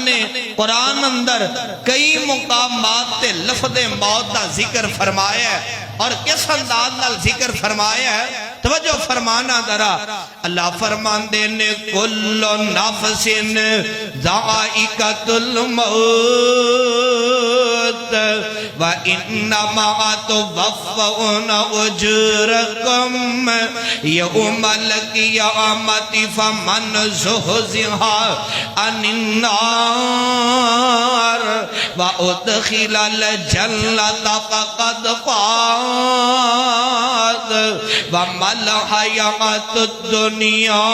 نے قرآن اندر کئی مقامات تے لفظ موت دا ذکر فرمایا ہے، اور کس انداز نال ذکر فرمایا ہے توجہ فرمانا ذرا۔ اللہ فرمان دینے کل نفس ذائقۃ الموت وَإِنَّمَا تُوَفَّوْنَ أُجُورَكُمْ يَوْمَ الْقِيَامَةِ فَمَنْ زُحْزِحَ عَنِ النَّارِ وَأُدْخِلَ الْجَنَّةَ فَقَدْ فَازَ وَمَا الْحَيَاةُ الدُّنْيَا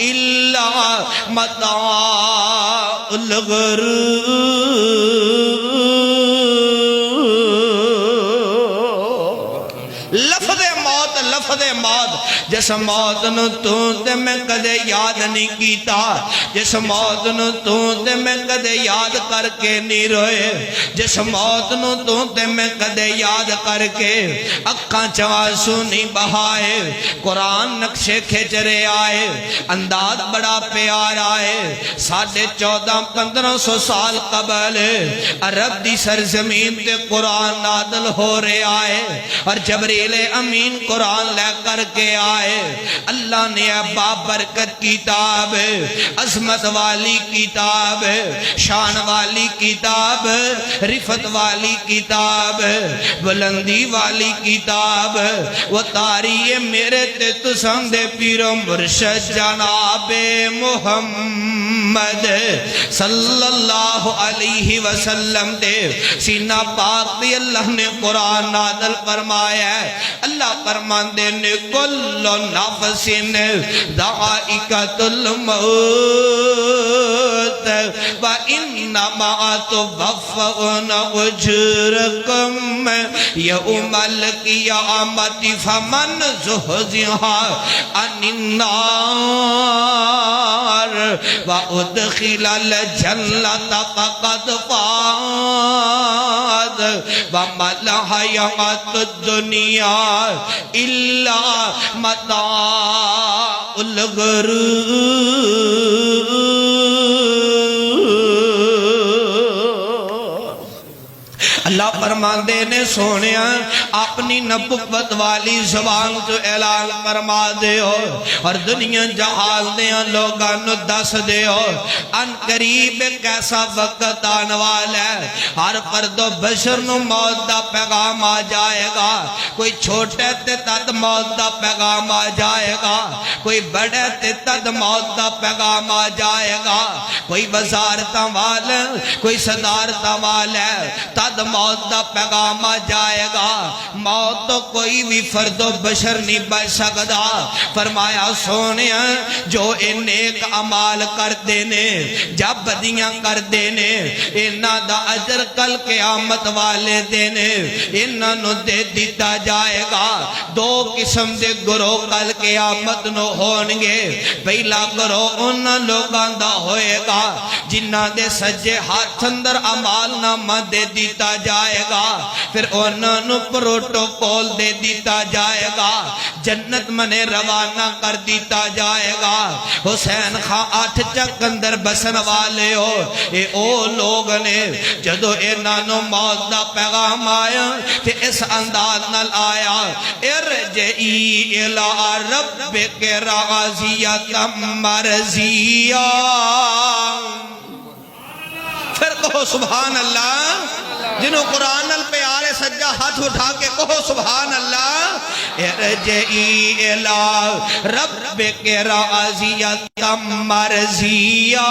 إِلَّا مَتَاعُ الْغُرُورِ۔ لفظ موت جس موت نو تو تے میں کدے یاد نہیں کیتا، جس موت نو تو تے میں کدے یاد کر کے نہیں روئے، جس موت نو تو تے میں کدے یاد کر کے اکھاں چواسو نہیں بہائے۔ قرآن نقشے کھچ رہے آئے، انداز بڑا پیار آئے۔ 1450-1500 سال قبل عرب دی سرزمین تے قرآن نازل ہو رہے آئے، اور جبریل امین قرآن لے کر کے آئے۔ اللہ نے بابرکت کتاب، عظمت والی کتاب، شان والی کتاب، رفت والی کتاب، بلندی والی کتاب وہ تاری میرے تے تسان دے پیر و مرشد جناب محمد صلی اللہ علیہ وسلم دے سینہ پاک دی اللہ نے قرآن نازل فرمایا ہے۔ اللہ فرمان دینے کل نفس ذائقۃ الموت وَإِنَّمَا تُوَفَّوْنَ أُجُورَكُمْ يَوْمَ الْقِيَامَةِ فَمَنْ زُحْزِحَ عَنِ النَّارِ وَأُدْخِلَ الْجَنَّةَ فَقَدْ فَازَ وَمَا الْحَيَاةُ الدُّنْيَا إِلَّا مَتَاعُ الْغُرُورِ۔ اللہ فرمان دینے سونیا اپنی نبوت والی زبان تو اعلان فرما دے ہو، اور دنیا جہال دیا لوگاں نو دس دے ہو ان قریب ایک ایسا وقت آنے والا ہے ہر فرد و بشر نو موت دا پیغام آ جائے گا۔ کوئی چھوٹے تے تد موت دا پیغام آ جائے گا، کوئی بڑے تے تد موت دا پیغام آ جائے گا، کوئی وزارتاں والا کوئی صدارتاں والا تد موت دا پیغام آ جائے گا۔ موت تو کوئی بھی فرد و بشر نہیں بچ سکتا۔ فرمایا سونیا جو اے نیک عمال کر دینے جب بدیاں کر دینے انہاں دا اجر کل قیامت والے دینے انہاں نو دے دیتا جائے گا۔ دو قسم دے گروہ کل قیامت نو ہونگے۔ پہلا گروہ انہاں لوگاں دا ہوئے گا جنہاں دے سجے ہاتھ اندر عمال نامہ دے دیتا جائے گا، پھر انہوں نے پروٹوکول دے دیتا جائے گا، جنت منے روانہ کر دیتا جائے گا۔ حسین خان 8 چک اندر بسن والے ہو اے او لوگ نے جدو انہوں نے موت دا پیغام آیا کہ اس انداز نال آیا ارجعی الى ربک راضیۃ مرضیہ۔ پھر کہو سبحان اللہ، جنہوں قرآن نال پیارے سجا ہاتھ اٹھا کے کہو سبحان اللہ۔ ارجعی الى ربک راضیۃ مرضیہ۔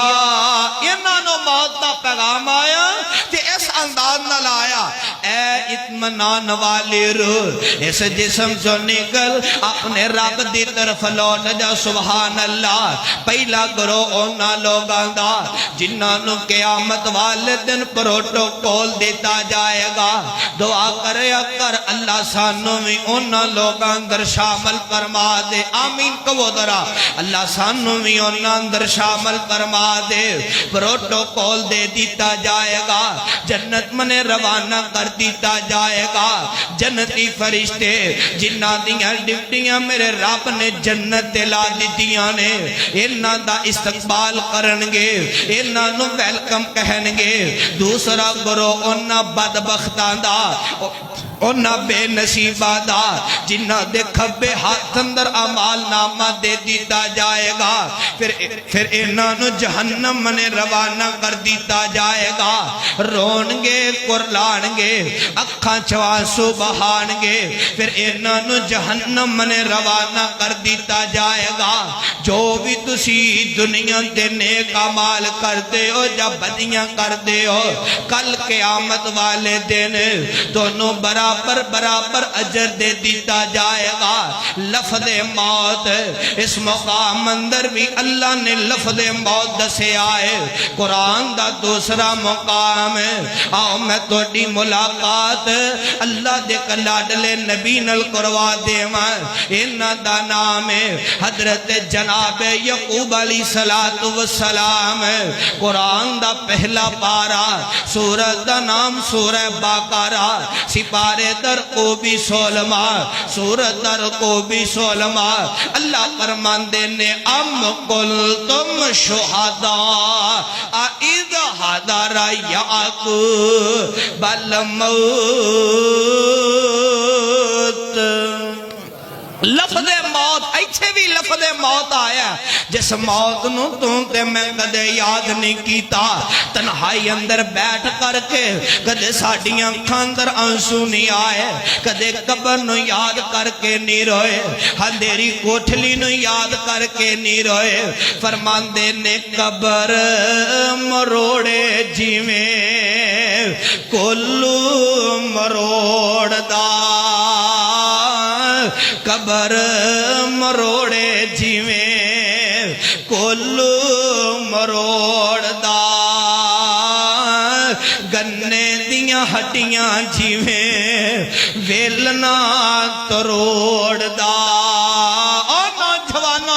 انہوں نے موت دا پیغام آیا کہ اس انداز نال آیا اے اطمینان والی روح اس جسم جو نکل اپنے رب دی طرف لوٹ جا۔ سبحان اللہ۔ پہلا گروہ اونا لوگاں دا جنہاں نو قیامت والے دن پروٹوکول دیتا جائے گا۔ دعا کرے اکر اللہ سانو میں اونا لوگاں اندر شامل فرما دے۔ آمین کہو ذرا۔ اللہ سانو میں اونا اندر شامل فرما دے۔ پروٹوکول دے دیتا جائے گا، جنت منے روانہ کر دیتا جائے جائے گا جنتی فرشتے جنہ دیاں ڈپٹیاں میرے رب نے جنت لا دیتیاں نے انہاں دا استقبال کرنگے انہاں نو ویلکم کہنگے دوسرا گروہ انہاں بدبختان دا انہاں بے نصیبہ دا جنہ دے کھبے ہاتھ اندر عمال نامہ دے دیتا جائے گا پھر انہاں نو جہنم نے روانہ کر دیتا جائے گا رونگے کرلانگے اکھاں چواسو بہانگے پھر انہاں نو جہنم نے روانہ کر دیتا جائے گا جو بھی تسی دنیا دے نیک عمال کر دے ہو یا بدیاں کر دے ہو کل قیامت والے دن دونوں برابر اجر دے دیتا جائے گا لفظ موت اس مقام اندر بھی اللہ نے لفظ موت دسے آئے قرآن دا دوسرا مقام ہے آؤ میں توڑی ملاقات اللہ دے کلاڈلے نبی نل کروا دے ماں انہ دا نام ہے حضرت جناب یعقوب علیہ السلام ہے قرآن دا پہلا پارا سورہ دا نام سورہ باقرہ سپارے در کو بھی سولما سورہ در کو بھی سولما اللہ فرماندے نے ام قلتم شہداء اذ حضر یعقوب الموت لفظ موت ایچھے بھی لفظ موت آیا جس موت نو تے میں کدے یاد نہیں کیتا تنہائی اندر بیٹھ کر کے کدے ساڑیاں کھاندر آنسو نہیں آئے کدے قبر نو یاد کر کے نہیں روئے ہندیری کوٹھلی نو یاد کر کے نہیں روئے فرمان دے نے قبر مروڑے جیویں کلو مروڑ دا قبر مروڑے جیویں کلو مروڑ دا گنے دیاں ہٹیاں جیویں ویلنا تروڑ دا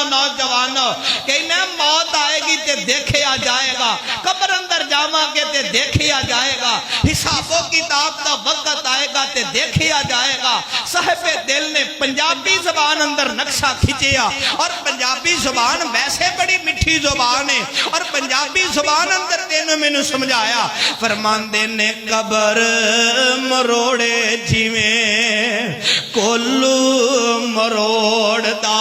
نوجوانو کہنا موت آئے گی تے دیکھے آ جائے گا قبر اندر جاما کے تے دیکھے آ جائے گا حساب و کتاب دا وقت آئے گا تے دیکھے آ جائے گا صاحب دل نے پنجابی زبان اندر نقشہ کھچیا اور پنجابی زبان ویسے بڑی مٹھی زبان ہے اور پنجابی زبان اندر تینوں میں نے سمجھایا فرمان دے نے قبر مروڑے جیویں کلو مروڑ دا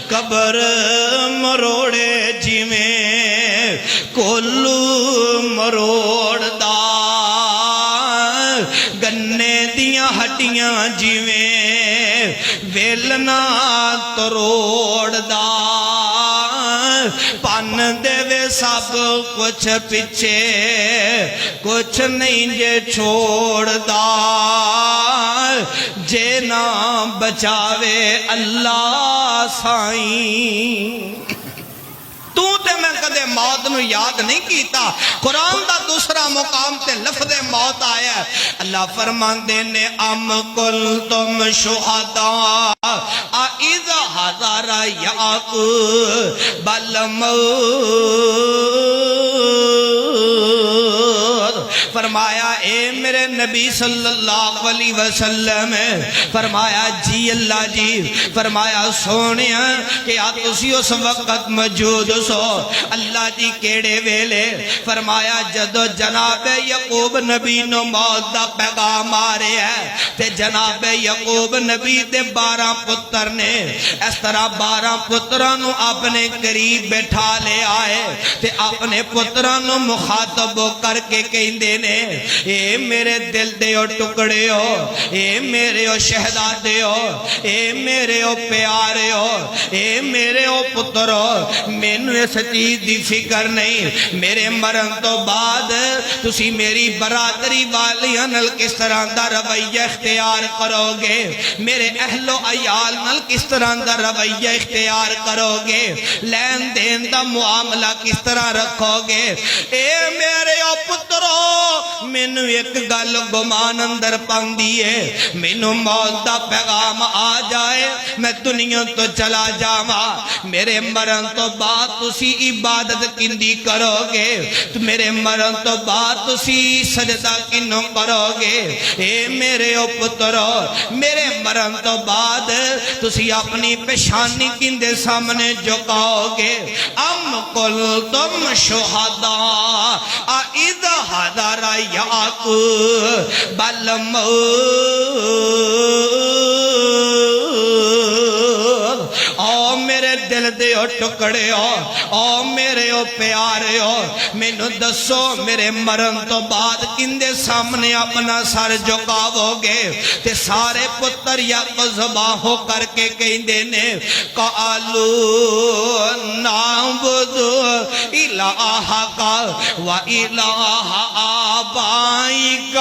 قبر مروڑے جیویں کلو مروڑ دا گنے دیاں ہٹیاں جیویں ویلنا تروڑ دا پان دے وے سب کچھ پچھے کچھ نہیں جے چھوڑ دا جے نہ بچاوے اللہ سائیں تو تے میں کدے موت نو یاد نہیں کیتا قرآن دا دوسرا مقام تے لفظ موت آیا ہے اللہ فرماندے نے ام قلتم شہداء اذ حضر یعقوب الموت فرمایا اے میرے نبی صلی اللہ علیہ وسلم فرمایا جی اللہ جی فرمایا سونیا کہ آت اسی اس وقت موجود سو اللہ جی کیڑے ویلے فرمایا جدو جناب یعقوب نبی نو موت دا پیغام آ رہے ہیں تے جناب یعقوب نبی دے 12 پتر نے اس طرح 12 پترانو اپنے قریب بیٹھا لے آئے تے اپنے پترانو مخاطب کر کے کہندے نے اے میرے دل دے او ٹکڑے ہو اے میرے او شہزادے ہو اے میرے او پیارے ہو اے میرے او پتر ہو مینوں اس چیز دی فکر نہیں میرے مرن تو بعد تسی میری برادری والیاں نال کس طرح دا رویہ اختیار کرو گے میرے اہل و عیال نال کس طرح دا رویہ اختیار کرو گے لین دین دا معاملہ کس طرح رکھو گے اے میرے او پترو مینو ایک گل گمان اندر پاندی ہے مینو موت دا پیغام آ جائے میں دنیا تو چلا جاواں میرے مرن تو بعد تسی عبادت کندی کرو گے تو میرے مرن تو بعد تسی سجدہ کنوں کرو گے اے میرے او پترو میرے مرن تو بعد تسی اپنی پیشانی کندے سامنے جھکاؤ گے ام قلتم شہداء اذ حضر یعقوب الموت او میرے دل دے او ٹکڑے او میرے او پیارے مینوں دسو میرے مرن تو بعد کندے سامنے اپنا سر جھکاؤ گے تے سارے پتر یعقوب ذبح ہو کر کے کہندے نے قالوا نعبد الہک و الہ آبائک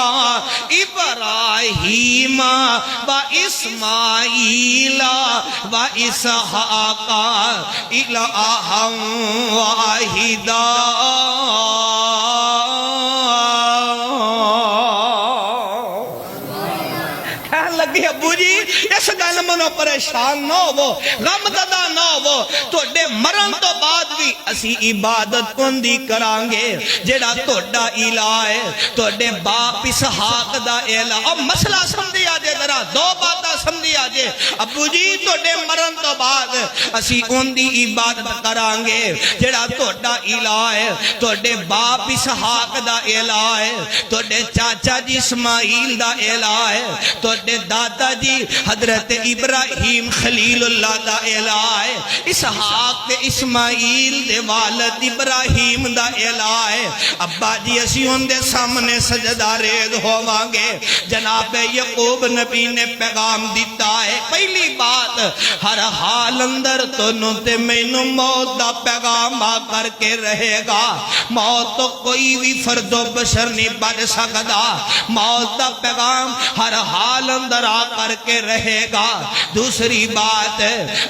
ابراہیم و اسماعیل و اسحاق الہا واحدا لگی ابو جی اس گل منو پریشان نہ ہو غم زدہ نہ ہو توڑے مرن تو بعد بھی اسی عبادت کندی کرانگے جیڑا توڑا الہ ہے توڑے باپ اسحاق دا الہ اب مسئلہ سمجھی آجے ذرا دو باتہ سمجھی آجے ابو جی توڑے مرن تو بعد اسی کندی عبادت کرانگے جیڑا توڑا الہ ہے توڑے باپ اسحاق دا الہ ہے توڑے چاچا جی اسماعیل دا الہ ہے توڑے دادا جی حضرت ابراہیم خلیل اللہ دا الہ ہے اسحاق تے اسماعیل دے والد ابراہیم دا الہ ہے ابا جی اسی ان دے سامنے سجدہ ریز ہووانگے جناب یعقوب نبی نے پیغام دیتا ہے پہلی بات ہر حال اندر تو نوتے مینو موت دا پیغام آ کر کے رہے گا موت تو کوئی بھی فرد و بشر نہیں بڑھ سکتا موت دا پیغام ہر حال اندر آ کر کے رہے گا دوسری بات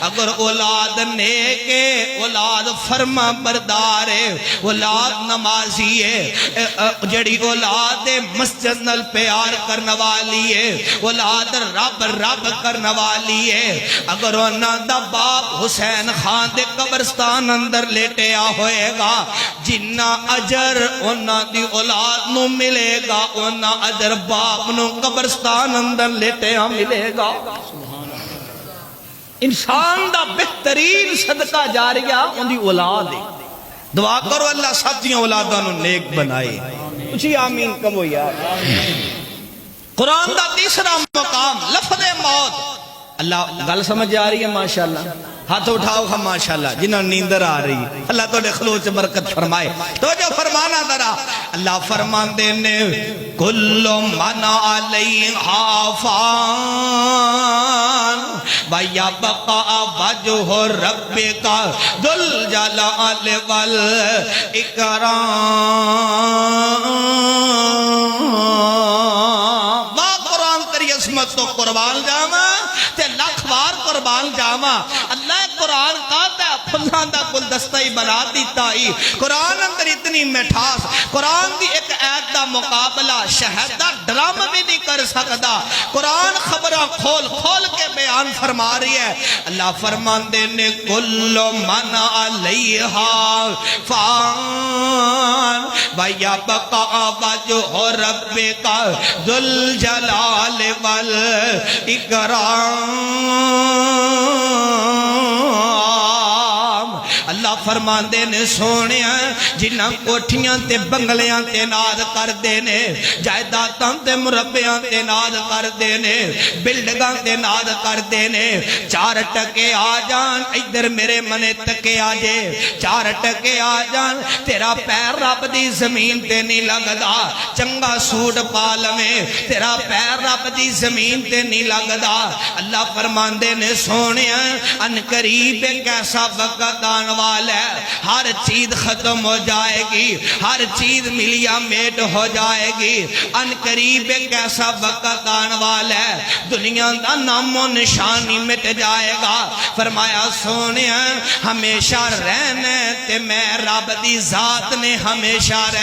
اگر اولاد نیک ہے اولاد فرما بردار ہے اولاد نمازی ہے جڑی اولاد مسجد نل پیار کرنے والی ہے اولاد رب رب کرنے والی ہے اگر انہاں دا باپ حسین خان دے قبرستان اندر لیٹیا ہوئے گا جنہ اجر انہاں دی اولاد نو ملے گا انہاں اجر باپ نو قبرستان اندر لیٹیا ملے گا انسان دا بہترین صدقہ جاریہ ان دی اولاد ہے دعا کرو اللہ ساتھیوں اولادانو نیک بنائے اچھی آمین کمو یار قرآن دا تیسرا مقام لفظ موت اللہ گل سمجھ آ رہی ہے ماشاءاللہ ہاتھ اٹھاؤ ہم ماشاءاللہ جنہاں نیندر آ رہی اللہ تو خلوص برکت فرمائے تو جو فرمانا ذرا اللہ فرمان دینے کل من علیہا فان وَيَبْقَى وَجْهُ رَبِّكَ ذُو الْجَلَالِ وَالْإِكْرَامِ قرآن تری عظمت تو قربان جاما تے لاکھ بار قربان جاما اللہ قرآن کہتا ہے پھلان دا گلدستہ ہی بنا دیتا ہی قرآن اندر اتنی مٹھاس قرآن دی ایک آیت دا مقابلہ شہد دا ڈرام بھی نہیں کر سکتا قرآن خبرہ کھول کھول کے بیان فرما رہی ہے اللہ فرمان دینے کل من علیہا فان وَيَبْقَى وَجْهُ رَبِّكَ ذُو الْجَلَالِ وَالْإِكْرَامِ اللہ فرمان دینے سونے جنہاں کوٹھیاں تے بنگلیاں تے ناد کر دینے جائیداتاں تے مربیاں تے ناد کر دینے بلڈگاں تے ناد کر دینے چار ٹکے آ جان ادھر میرے منے تکے آجے چار ٹکے آ جان تیرا پیر رب دی زمین تے نہیں لگدا چنگا سوٹ پال میں تیرا پیر رب دی زمین تے نہیں لگدا اللہ فرمان دینے سونے ان قریب ایک ایسا وقت آن والا ہے ہر چیز ختم ہو جائے گی ہر چیز ملیا میٹ ہو جائے گی ان قریب ایک ایسا وقت آن والا ہے دنیا دا نام و نشانی مٹ جائے گا فرمایا سونے ہمیشہ رہنے تے میں رب دی ذات نے ہمیشہ رہنے